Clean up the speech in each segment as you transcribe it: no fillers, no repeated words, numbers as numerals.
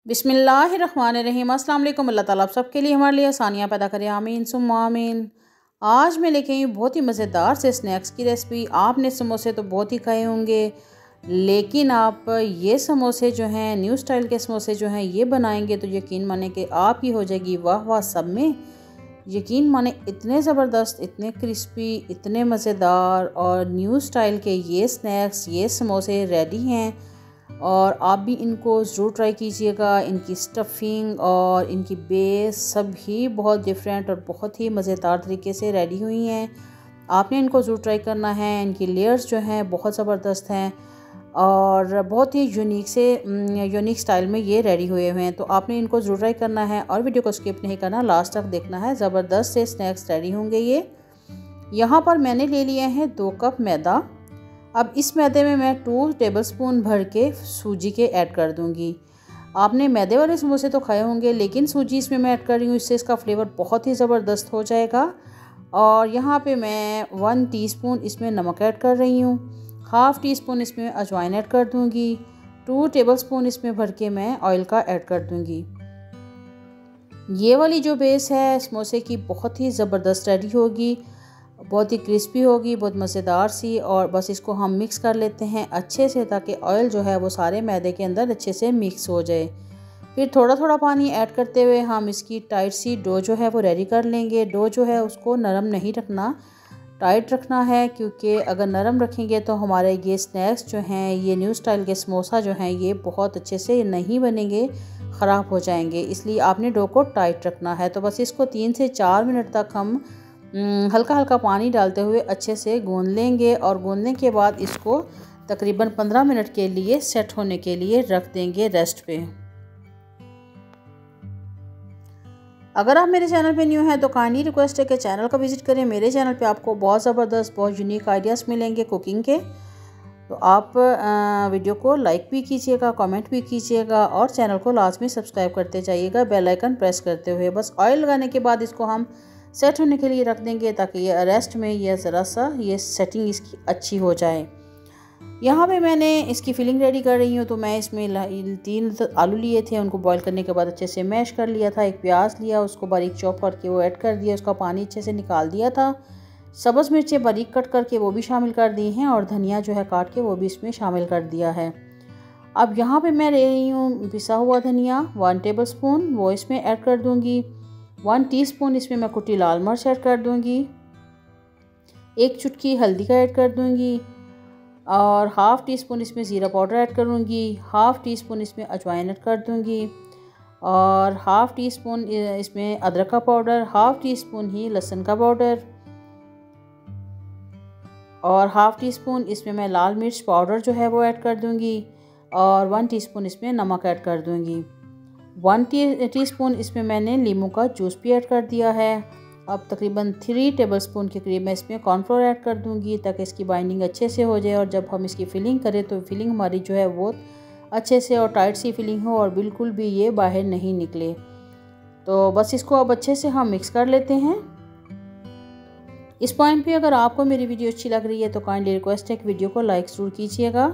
बिस्मिल्लाहिर्रहमानिर्रहीम। अस्सलाम वालेकुम। अल्लाह ताला आप सबके लिए हमारे लिए आसानियाँ पैदा करे, आमीन सुम्मा आमीन। आज मैं लेके आई हूँ बहुत ही मज़ेदार से स्नैक्स की रेसिपी। आपने समोसे तो बहुत ही खाए होंगे, लेकिन आप ये समोसे जो हैं, न्यू स्टाइल के समोसे जो हैं, ये बनाएंगे तो यकीन माने कि आप ही हो जाएगी वाह वाह सब में। यकीन माने इतने ज़बरदस्त, इतने क्रिस्पी, इतने मज़ेदार और न्यू स्टाइल के ये स्नैक्स, ये समोसे रेडी हैं और आप भी इनको ज़रूर ट्राई कीजिएगा। इनकी स्टफिंग और इनकी बेस सब ही बहुत डिफरेंट और बहुत ही मज़ेदार तरीके से रेडी हुई हैं। आपने इनको ज़रूर ट्राई करना है। इनकी लेयर्स जो हैं बहुत ज़बरदस्त हैं और बहुत ही यूनिक स्टाइल में ये रेडी हुए हैं, तो आपने इनको ज़रूर ट्राई करना है और वीडियो को स्किप नहीं करना, लास्ट तक देखना है। ज़बरदस्त से स्नैक्स रेडी होंगे ये। यहाँ पर मैंने ले लिए हैं 2 कप मैदा। अब इस मैदे में मैं 2 टेबलस्पून भर के सूजी के ऐड कर दूंगी। आपने मैदे वाले समोसे तो खाए होंगे, लेकिन सूजी इसमें मैं ऐड कर रही हूँ, इससे इसका फ्लेवर बहुत ही ज़बरदस्त हो जाएगा। और यहाँ पे मैं 1 टीस्पून इसमें नमक ऐड कर रही हूँ, हाफ़ टी स्पून इसमें अजवाइन ऐड कर दूँगी, 2 टेबलस्पून इसमें भर के मैं ऑयल का ऐड कर दूँगी। ये वाली जो बेस है समोसे की बहुत ही ज़बरदस्त रेडी होगी, बहुत ही क्रिस्पी होगी, बहुत मज़ेदार सी। और बस इसको हम मिक्स कर लेते हैं अच्छे से, ताकि ऑयल जो है वो सारे मैदे के अंदर अच्छे से मिक्स हो जाए। फिर थोड़ा थोड़ा पानी ऐड करते हुए हम इसकी टाइट सी डो जो है वो रेडी कर लेंगे। डो जो है उसको नरम नहीं रखना, टाइट रखना है, क्योंकि अगर नरम रखेंगे तो हमारे ये स्नैक्स जो हैं, ये न्यू स्टाइल के समोसा जो हैं, ये बहुत अच्छे से नहीं बनेंगे, ख़राब हो जाएंगे। इसलिए आपने डो को टाइट रखना है। तो बस इसको 3 से 4 मिनट तक हम हल्का हल्का पानी डालते हुए अच्छे से गूंद लेंगे और गूंदने के बाद इसको तकरीबन 15 मिनट के लिए सेट होने के लिए रख देंगे रेस्ट पे। अगर आप मेरे चैनल पे न्यू हैं तो काइंडली रिक्वेस्ट है कि चैनल को विज़िट करें। मेरे चैनल पे आपको बहुत ज़बरदस्त, बहुत यूनिक आइडियाज़ मिलेंगे कुकिंग के। तो आप वीडियो को लाइक भी कीजिएगा, कमेंट भी कीजिएगा और चैनल को लाजमी सब्सक्राइब करते जाइएगा बेल आइकन प्रेस करते हुए। बस ऑयल लगाने के बाद इसको हम सेट होने के लिए रख देंगे, ताकि ये रेस्ट में ये ज़रा सा ये सेटिंग इसकी अच्छी हो जाए। यहाँ पे मैंने इसकी फिलिंग रेडी कर रही हूँ। तो मैं इसमें 3 आलू लिए थे, उनको बॉईल करने के बाद अच्छे से मैश कर लिया था। एक प्याज लिया, उसको बारीक चॉप करके वो ऐड कर दिया, उसका पानी अच्छे से निकाल दिया था। सब्ज़ मिर्चें बारीक कट करके वो भी शामिल कर दी हैं और धनिया जो है काट के वो भी इसमें शामिल कर दिया है। अब यहाँ पे मैं ले रही हूँ पिसा हुआ धनिया 1 टेबलस्पून, वो इसमें ऐड कर दूँगी। 1 टीस्पून इसमें मैं कुटी लाल मिर्च ऐड कर दूँगी, 1 चुटकी हल्दी का ऐड कर दूँगी और हाफ़ टी स्पून इसमें ज़ीरा पाउडर ऐड करूँगी, हाफ़ टी स्पून इसमें अजवाइन ऐड कर दूँगी और हाफ़ टी स्पून इसमें अदरक का पाउडर, हाफ़ टी स्पून ही लहसुन का पाउडर और हाफ़ टी स्पून इसमें मैं लाल मिर्च पाउडर जो है वो ऐड कर दूँगी और 1 टीस्पून इसमें नमक ऐड कर दूँगी। 1 टीस्पून इसमें मैंने नींबू का जूस भी ऐड कर दिया है। अब तकरीबन 3 टेबलस्पून के करीब मैं इसमें कॉर्नफ्लोर ऐड कर दूंगी, ताकि इसकी बाइंडिंग अच्छे से हो जाए और जब हम इसकी फिलिंग करें तो फिलिंग हमारी जो है वो अच्छे से और टाइट सी फिलिंग हो और बिल्कुल भी ये बाहर नहीं निकले। तो बस इसको अब अच्छे से हम मिक्स कर लेते हैं। इस पॉइंट पे अगर आपको मेरी वीडियो अच्छी लग रही है तो काइंडली रिक्वेस्ट है कि वीडियो को लाइक ज़रूर कीजिएगा,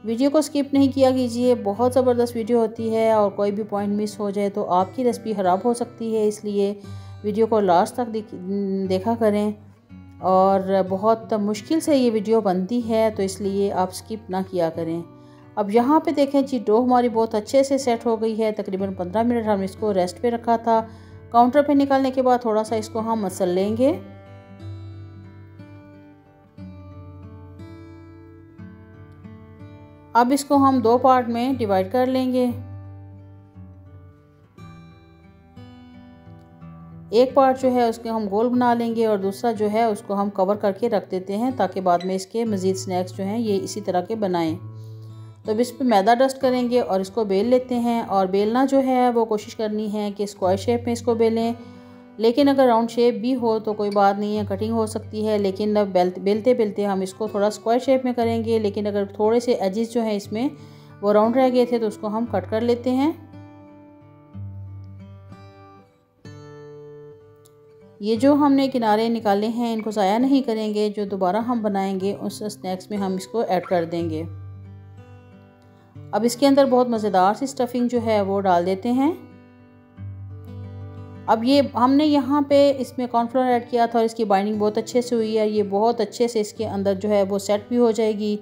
वीडियो को स्किप नहीं किया कीजिए। बहुत ज़बरदस्त वीडियो होती है और कोई भी पॉइंट मिस हो जाए तो आपकी रेसिपी ख़राब हो सकती है, इसलिए वीडियो को लास्ट तक देखा करें। और बहुत मुश्किल से ये वीडियो बनती है, तो इसलिए आप स्किप ना किया करें। अब यहाँ पे देखें जी, डो हमारी बहुत अच्छे से सेट हो गई है। तकरीबन 15 मिनट हम इसको रेस्ट पे रखा था। काउंटर पे निकालने के बाद थोड़ा सा इसको हम मसल लेंगे। अब इसको हम 2 पार्ट में डिवाइड कर लेंगे। एक पार्ट जो है उसके हम गोल बना लेंगे और दूसरा जो है उसको हम कवर करके रख देते हैं, ताकि बाद में इसके मज़ीद स्नैक्स जो हैं ये इसी तरह के बनाएं। तो अब इस पर मैदा डस्ट करेंगे और इसको बेल लेते हैं। और बेलना जो है वो कोशिश करनी है कि स्क्वायर शेप में इसको बेलें, लेकिन अगर राउंड शेप भी हो तो कोई बात नहीं है, कटिंग हो सकती है। लेकिन अब बेलते बेलते हम इसको थोड़ा स्क्वायर शेप में करेंगे, लेकिन अगर थोड़े से एजेस जो हैं इसमें वो राउंड रह गए थे तो उसको हम कट कर लेते हैं। ये जो हमने किनारे निकाले हैं इनको ज़ाया नहीं करेंगे, जो दोबारा हम बनाएंगे उस स्नैक्स में हम इसको ऐड कर देंगे। अब इसके अंदर बहुत मज़ेदार सी स्टफिंग जो है वो डाल देते हैं। अब ये हमने यहाँ पे इसमें कॉर्नफ्लोर ऐड किया था और इसकी बाइंडिंग बहुत अच्छे से हुई है। ये बहुत अच्छे से इसके अंदर जो है वो सेट भी हो जाएगी,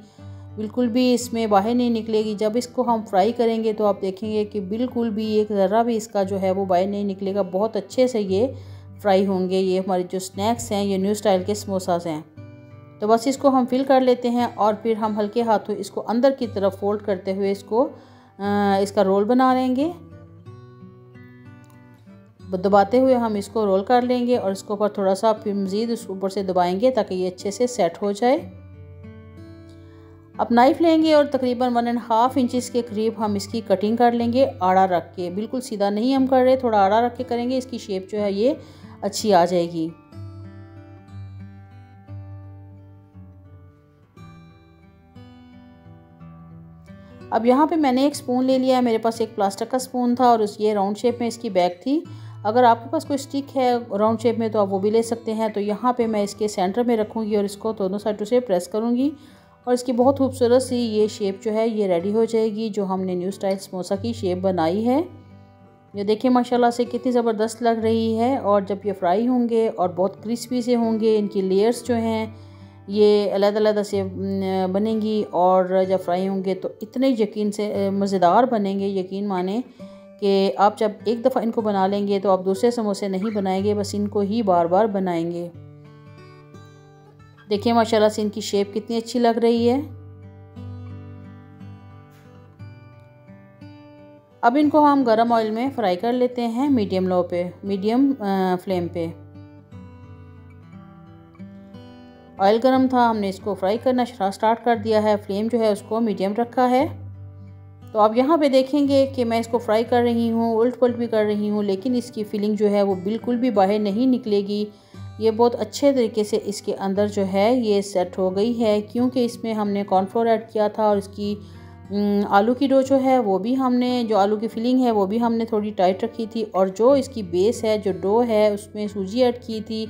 बिल्कुल भी इसमें बाहर नहीं निकलेगी। जब इसको हम फ्राई करेंगे तो आप देखेंगे कि बिल्कुल भी एक ज़रा भी इसका जो है वो बाहर नहीं निकलेगा। बहुत अच्छे से ये फ्राई होंगे। ये हमारे जो स्नैक्स हैं, ये न्यू स्टाइल के समोसास हैं। तो बस इसको हम फिल कर लेते हैं और फिर हम हल्के हाथों इसको अंदर की तरफ फोल्ड करते हुए इसको इसका रोल बना लेंगे। दबाते हुए हम इसको रोल कर लेंगे और इसके ऊपर थोड़ा सा फिर मज़ीद उसके ऊपर से दबाएंगे ताकि ये अच्छे से सेट हो जाए। अब नाइफ़ लेंगे और तकरीबन 1.5 इंचज़ के करीब हम इसकी कटिंग कर लेंगे, आड़ा रख के। बिल्कुल सीधा नहीं हम कर रहे, थोड़ा आड़ा रख के करेंगे, इसकी शेप जो है ये अच्छी आ जाएगी। अब यहाँ पे मैंने एक स्पून ले लिया है, मेरे पास एक प्लास्टिक का स्पून था और ये राउंड शेप में इसकी बैग थी। अगर आपके पास कोई स्टिक है राउंड शेप में तो आप वो भी ले सकते हैं। तो यहाँ पे मैं इसके सेंटर में रखूँगी और इसको दोनों साइडों से प्रेस करूँगी और इसकी बहुत खूबसूरत सी ये शेप जो है ये रेडी हो जाएगी, जो हमने न्यू स्टाइल समोसा की शेप बनाई है। ये देखिए माशाल्लाह से कितनी ज़बरदस्त लग रही है। और जब ये फ्राई होंगे और बहुत क्रिस्पी से होंगे, इनकी लेयर्स जो हैं ये अलग-अलग से बनेंगी और जब फ्राई होंगे तो इतने यकीन से मज़ेदार बनेंगे, यकीन माने कि आप जब एक दफ़ा इनको बना लेंगे तो आप दूसरे समोसे नहीं बनाएंगे, बस इनको ही बार बार बनाएंगे। देखिए माशाल्लाह से इनकी शेप कितनी अच्छी लग रही है। अब इनको हम गरम ऑयल में फ्राई कर लेते हैं, मीडियम फ्लेम पे। ऑयल गरम था, हमने इसको फ्राई करना स्टार्ट कर दिया है। फ्लेम जो है उसको मीडियम रखा है। तो आप यहाँ पे देखेंगे कि मैं इसको फ्राई कर रही हूँ, उल्ट पलट भी कर रही हूँ, लेकिन इसकी फिलिंग जो है वो बिल्कुल भी बाहर नहीं निकलेगी। ये बहुत अच्छे तरीके से इसके अंदर जो है ये सेट हो गई है, क्योंकि इसमें हमने कॉर्नफ्लोर ऐड किया था और इसकी आलू की डो जो है वो भी हमने, जो आलू की फिलिंग है वो भी हमने थोड़ी टाइट रखी थी और जो इसकी बेस है, जो डो है, उसमें सूजी ऐड की थी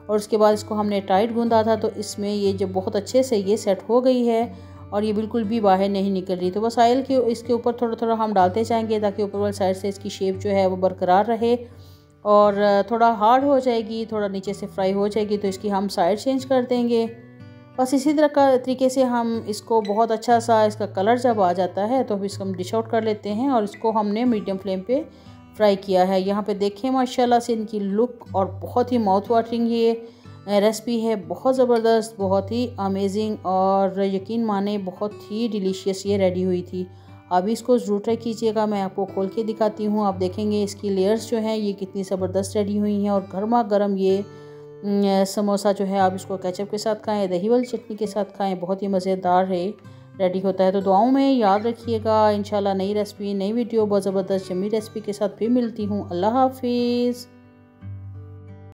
और उसके बाद इसको हमने टाइट गूंदा था। तो इसमें ये जो बहुत अच्छे से ये सेट हो गई है और ये बिल्कुल भी बाहर नहीं निकल रही। तो बस ऑयल के इसके ऊपर थोड़ा थोड़ा हम डालते जाएंगे ताकि ऊपर वाली साइड से इसकी शेप जो है वो बरकरार रहे और थोड़ा हार्ड हो जाएगी, थोड़ा नीचे से फ्राई हो जाएगी तो इसकी हम साइड चेंज कर देंगे। बस इसी तरह का तरीके से हम इसको बहुत अच्छा सा इसका कलर जब आ जाता है तो इसको हम डिश आउट कर लेते हैं और इसको हमने मीडियम फ्लेम पे फ्राई किया है। यहाँ पे देखें माशाल्लाह से इनकी लुक और बहुत ही माउथ वाटरिंग ये रेसिपी है, बहुत ज़बरदस्त, बहुत ही अमेजिंग और यकीन माने बहुत ही डिलीशियस ये रेडी हुई थी। आप इसको ज़रूर ट्राई कीजिएगा। मैं आपको खोल के दिखाती हूँ, आप देखेंगे इसकी लेयर्स जो हैं ये कितनी ज़बरदस्त रेडी हुई हैं और गर्मा गर्म ये समोसा जो है आप इसको केचप के साथ खाएं, दही वाली चटनी के साथ खाएं, बहुत ही मज़ेदार है रेडी होता है। तो दुआओं में याद रखिएगा। इंशाल्लाह नई रेसिपी, नई वीडियो बहुत ज़बरदस्त जमी रेसिपी के साथ फिर मिलती हूँ। अल्लाह हाफिज़।